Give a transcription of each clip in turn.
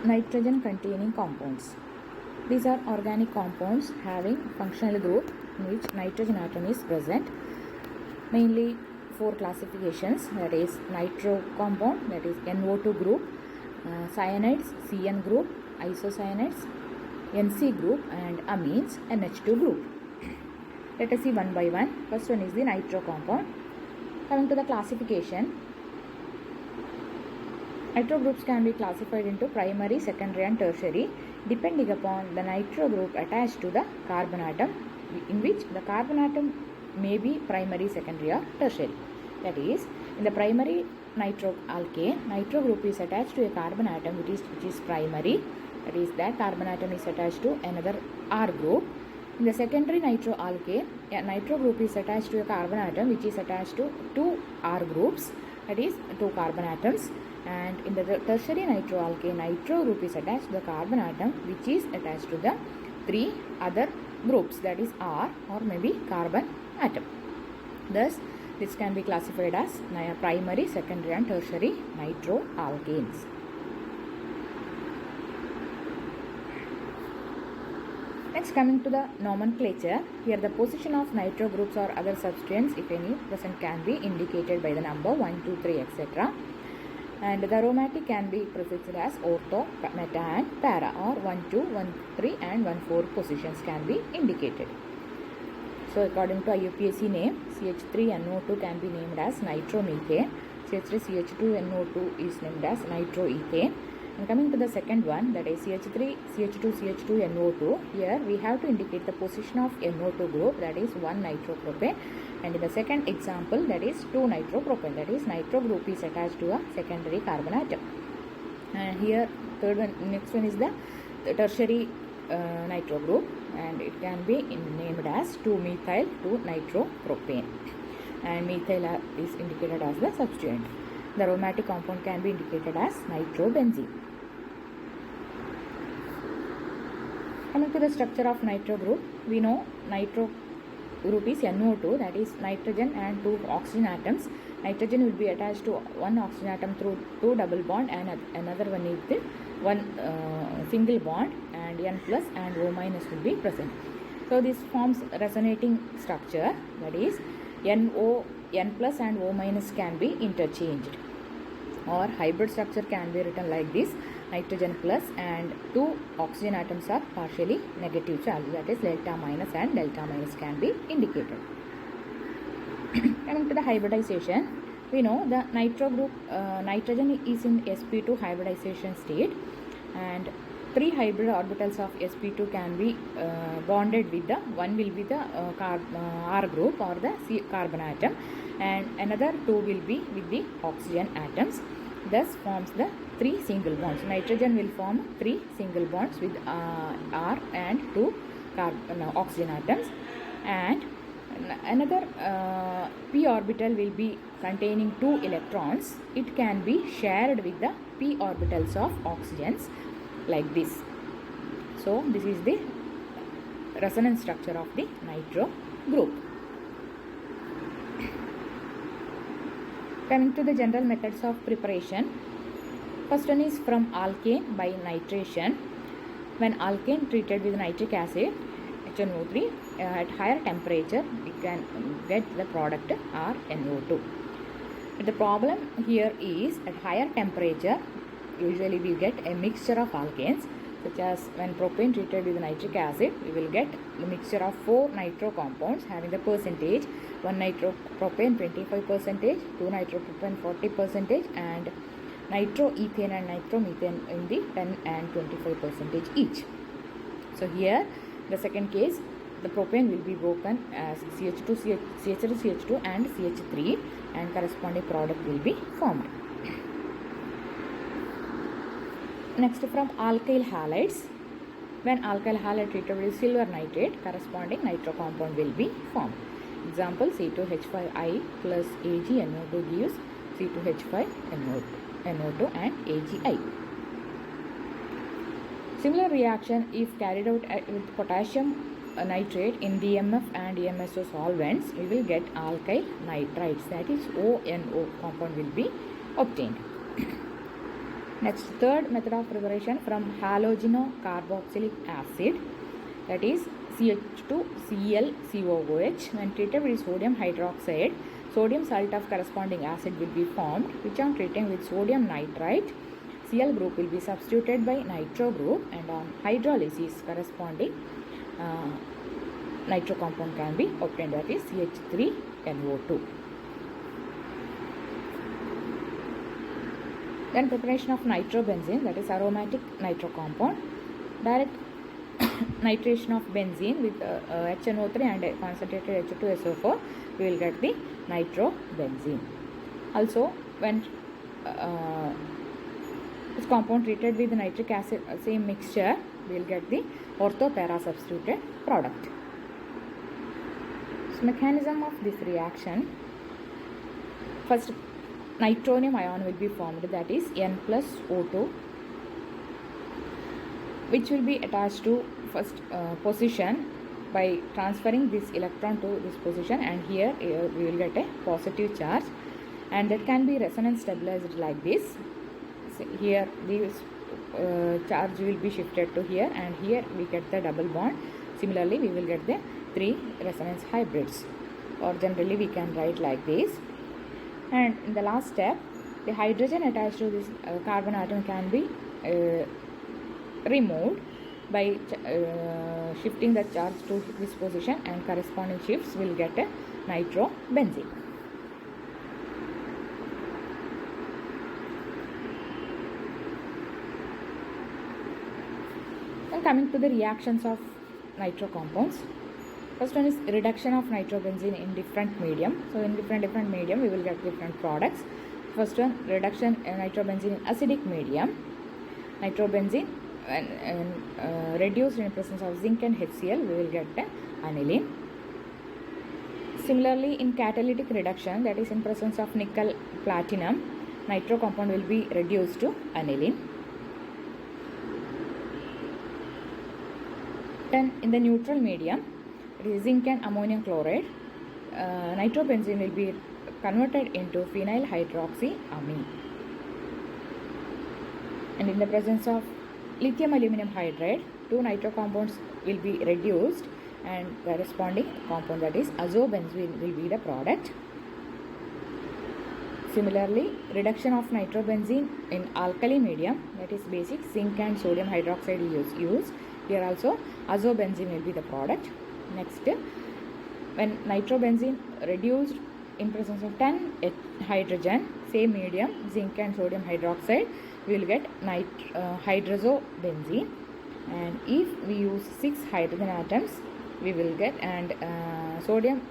nitrogen containing compounds. These are organic compounds having functional group in which nitrogen atom is present. Mainly four classifications, that is nitro compound, that is NO2 group, cyanides CN group, isocyanides NC group, and amines NH2 group. Let us see one by one. First one is the nitro compound. Coming to the classification, nitro groups can be classified into primary, secondary and tertiary depending upon the nitro group attached to the carbon atom, in which the carbon atom may be primary, secondary or tertiary. That is, in the primary nitro alkane, nitro group is attached to a carbon atom which is primary, that is, that carbon atom is attached to another R group. In the secondary nitro alkane, a nitro group is attached to a carbon atom which is attached to two R groups, that is, two carbon atoms. And in the tertiary nitro alkane, nitro group is attached to the carbon atom which is attached to the three other groups, that is R or maybe carbon atom. Thus, this can be classified as primary, secondary and tertiary nitro alkanes. Next, coming to the nomenclature, here the position of nitro groups or other substituents, if any present, can be indicated by the number 1, 2, 3, etc. And the aromatic can be prefixed as ortho, meta and para, or 1, 2, 1, 3 and 1, 4 positions can be indicated. So according to IUPAC name, CH3NO2 can be named as nitromethane, CH3CH2NO2 is named as nitroethane. And coming to the second one, that is CH3CH2CH2NO2, here we have to indicate the position of NO2 group, that is 1 nitropropane. And in the second example, that is 2 nitropropane, that is nitro group is attached to a secondary carbon atom. And here third one, next one is the tertiary nitro group, and it can be named as 2-methyl 2-nitropropane, and methyl is indicated as the substituent. The aromatic compound can be indicated as nitrobenzene. Coming to the structure of nitro group, we know nitro group is NO2, that is nitrogen and 2 oxygen atoms. Nitrogen will be attached to one oxygen atom through 2 double bond, and another one is the one single bond, and N plus and O minus will be present. So this forms resonating structure, that is N plus and O minus can be interchanged, or hybrid structure can be written like this: nitrogen plus and 2 oxygen atoms are partially negative charge, that is delta minus and delta minus can be indicated. Coming to the hybridization, we know the nitro group, nitrogen is in sp2 hybridization state, and 3 hybrid orbitals of sp2 can be bonded with the one will be the R group or the carbon atom, and another 2 will be with the oxygen atoms. Thus forms the 3 single bonds. Nitrogen will form 3 single bonds with R and 2 oxygen atoms, and another p orbital will be containing 2 electrons. It can be shared with the p orbitals of oxygens like this. So this is the resonance structure of the nitro group. Coming to the general methods of preparation, first one is from alkane by nitration. When alkane treated with nitric acid HNO3 at higher temperature, we can get the product RNO2. But the problem here is at higher temperature, usually we get a mixture of alkanes, such as when propane treated with nitric acid, we will get the mixture of 4 nitro compounds having the percentage: 1 nitropropane 25%, 2 nitropropane 40%, and nitroethane and nitromethane in the 10 and 25% each. So here, the second case, the propane will be broken as CH2, CH3 and CH3, and corresponding product will be formed. Next, from alkyl halides, when alkyl halide treated with silver nitrate, corresponding nitro compound will be formed. Example, C2H5I plus AgNO2 gives C2H5NO2 and AgI. Similar reaction if carried out with potassium nitrate in DMF and DMSO solvents, we will get alkyl nitrites, that is ONO compound will be obtained. Next, third method of preparation from halogenocarboxylic acid, that is CH2ClCOOH. When treated with sodium hydroxide, sodium salt of corresponding acid will be formed, which on treating with sodium nitrite, Cl group will be substituted by nitro group, and on hydrolysis corresponding nitro compound can be obtained, that is CH3NO2. Then preparation of nitrobenzene, that is aromatic nitro compound. Direct nitration of benzene with HNO3 and concentrated H2SO4, we will get the nitrobenzene. Also, when this compound treated with nitric acid, same mixture, we will get the orthopara substituted product. So, mechanism of this reaction: first, nitronium ion will be formed, that is N plus O2, which will be attached to first position by transferring this electron to this position, and here we will get a positive charge, and that can be resonance stabilized like this. So here this charge will be shifted to here, and here we get the double bond. Similarly, we will get the 3 resonance hybrids, or generally we can write like this. And in the last step, the hydrogen attached to this carbon atom can be removed by shifting the charge to this position, and corresponding shifts will get a nitrobenzene. Then coming to the reactions of nitro compounds. First one is reduction of nitrobenzene in different medium. So in different medium we will get different products. First one, reduction in nitrobenzene in acidic medium. Nitrobenzene and reduced in presence of zinc and HCl, we will get the aniline. Similarly, in catalytic reduction, that is in presence of nickel platinum, nitro compound will be reduced to aniline. Then in the neutral medium, zinc and ammonium chloride, nitrobenzene will be converted into phenyl hydroxyamine. And in the presence of lithium aluminum hydride, 2 nitro compounds will be reduced, and corresponding compound, that is azobenzene, will be the product. Similarly, reduction of nitrobenzene in alkali medium, that is basic zinc and sodium hydroxide is used. Here also azobenzene will be the product. Next, when nitrobenzene reduced in presence of 10 hydrogen, same medium, zinc and sodium hydroxide, we will get hydrazobenzene. And if we use 6 hydrogen atoms, we will get, and sodium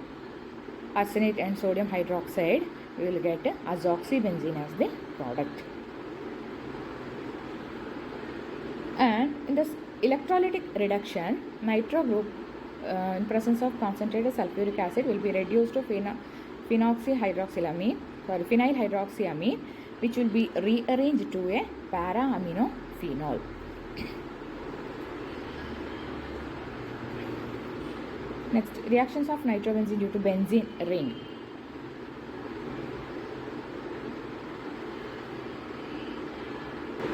arsenate and sodium hydroxide, we will get azoxybenzene as the product. And in this electrolytic reduction, nitro group in presence of concentrated sulfuric acid will be reduced to phenyl hydroxyamine, which will be rearranged to a para-aminophenol. Next, reactions of nitrobenzene due to benzene ring.